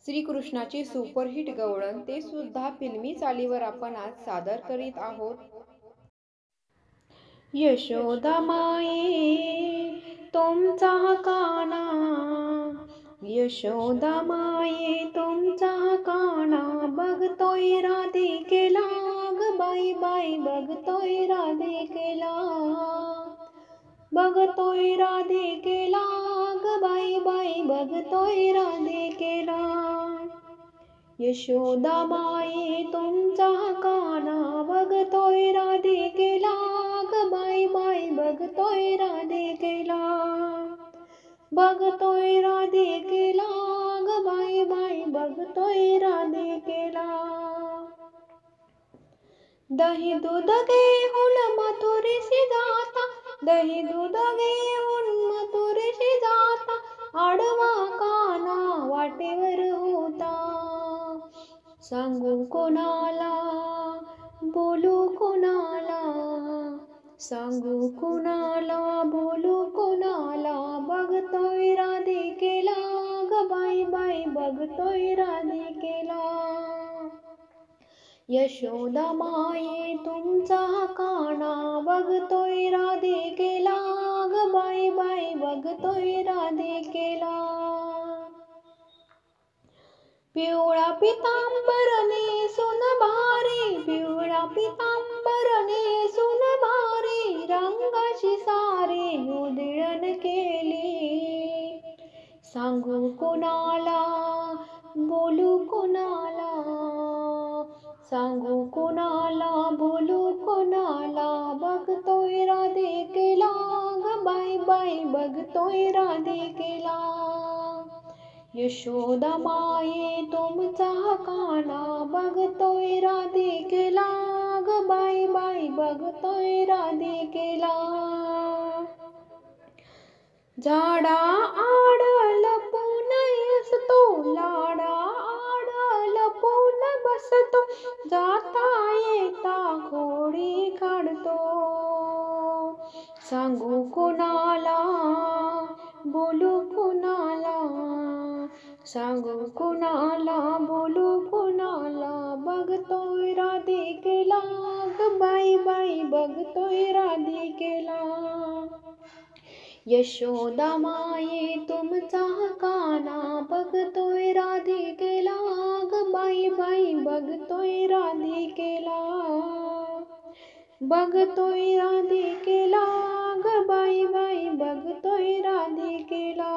श्रीकृष्णाची superhit गवळण ते सुद्धा फिल्मी चालीवर आपण आज सादर करीत आहोत. यशोदा माये तुमचा काना, यशोदा माये तुमचा काना, बघतोय राधिकेला ग बाई बाई, बघतोय राधिकेला, बघतोय राधिकेला ग बाई बाई, बघतोय राधिकेला. यशोदा माये तुमचा काना, बघतोय राधिकेला ग बाई बाई, बघतोय राधिकेला, बघतोय राधिकेला ग बाई बाई, बघतोय राधिकेला. दही दूध घेऊन मथुरेशी जाता, दही दूध घेऊन मथुरेशी जाता, आडवा काना वाटेवर होता. सांगू कोणाला, बोलू कोणाला, सांगू कोणाला, बोलू कोणाला, बघतोय राधिकेला ग बाई बाई, बघतोय राधिकेला. यशोदा माये तुमचा काना, बघतोय राधिकेला ग बाई बाई, बघतोय राधिकेला. पिवळा पितांबर नेसून भारी, पिवळा पितांबर नेसून भारी, रंगाची सारी उधळण केली. सांगू कोणाला, बोलू कोणाला, सांगू कोणाला, बोलू कोणाला, बघतोय राधिकेला ग बाई बाई, बघतोय राधिकेला. यशोदा माये तुमचा काना, बघतोय राधिकेला ग बाई बाई, बघतोय राधिकेला. झाडा आड लपून असतो, लाडा आड लपून बसतो, जाता येता खोडी काढतो. सांगू कोणाला, बोलू कोणाला, सांगू कोणाला, बोलू कोणाला, बघतोय राधिकेला ग बाई बाई, बघतोय राधिकेला. यशोदा माये तुमचा काना, बघतोय राधिकेला ग बाई बाई, बघतोय राधिकेला, बघतोय राधिकेला ग बाई बाई, बघतोय राधिकेला.